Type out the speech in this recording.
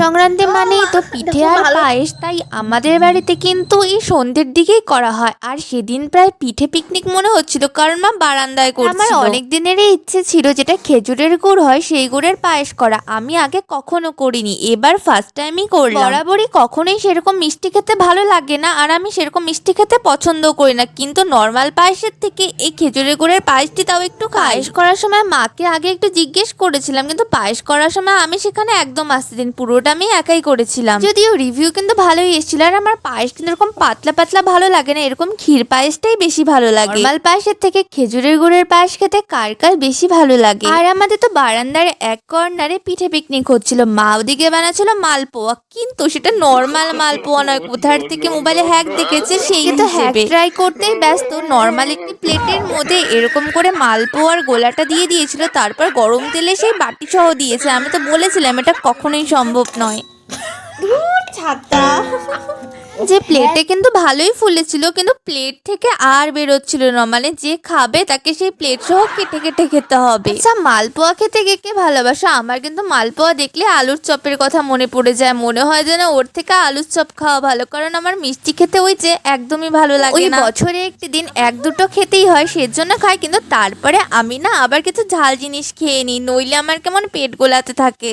সংক্রান্তি মানেই তো পিঠে আর পায়েস, তাই আমাদের বাড়িতে কিন্তু এই সন্ধ্যের দিকেই করা হয়। আর সেদিন প্রায় পিঠে পিকনিক মনে হচ্ছিল, কারণ মা বারান্দায় করছিল। আমার অনেক দিনেরই ইচ্ছে ছিল যেটা খেজুরের গুড় হয় সেই গুড়ের পায়েস করা। আমি আগে কখনো করিনি, এবার ফার্স্ট টাইমই করলাম। বরাবরই কখনোই সেরকম মিষ্টি খেতে ভালো লাগে না, আর আমি সেরকম মিষ্টি খেতে পছন্দও করি না, কিন্তু নর্মাল পায়েসের থেকে এই খেজুরের গুড়ের পায়েসটি তাও একটু পায়েস করার সময় মাকে আগে একটু জিজ্ঞেস করেছিলাম, কিন্তু পায়েস করার সময় আমি সেখানে একদম আসতে দিন পুরোটা আমি একাই করেছিলাম। যদিও রিভিউ কিন্তু ভালোই এসেছিল। আর আমার পায়েস কিন্তু এরকম পাতলা পাতলা ভালো লাগে না, এরকম ক্ষীর পায়েসটাই বেশি ভালো লাগে। নরমাল পায়েসের থেকে খেজুরের গুড়ের পায়েস খেতে কার কার বেশি ভালো লাগে। আর আমাদের তো বারান্দার এক কর্নারে পিঠে পিকনিক হচ্ছিল। মা ওদিকে বানাচ্ছিল মালপোয়া, কিন্তু সেটা নর্মাল মালপোয়া নয়, কোথার থেকে মোবাইলে হ্যাক দেখেছে সেই তো হ্যাক ট্রাই করতেই ব্যস্ত। নর্মাল একটি প্লেটের মধ্যে এরকম করে মালপোয়ার গোলাটা দিয়ে দিয়েছিল, তারপর গরম তেলে সেই বাটি সহ দিয়েছে। আমি তো বলেছিলাম এটা কখনোই সম্ভব নয়। ছাতা যে প্লেটে কিন্তু ভালোই ফুলেছিল, কিন্তু প্লেট থেকে আর বেরোচ্ছিল না। মানে যে খাবে তাকে সেই প্লেট সহ কেটে কেটে খেতে হবে। আচ্ছা, মালপোয়া খেতে কে কে ভালোবাসো? আমার কিন্তু মালপোয়া দেখলে আলুর চপের কথা মনে পড়ে যায়। মনে হয় যেন ওর থেকে আলুর চপ খাওয়া ভালো, কারণ আমার মিষ্টি খেতে ওই যে একদমই ভালো লাগে না। বছরে একটি দিন এক দুটো খেতেই হয়, সেজন্য খাই। কিন্তু তারপরে আমি না আবার কিছু ঝাল জিনিস খেয়ে নিই, নইলে আমার কেমন পেট গোলাতে থাকে।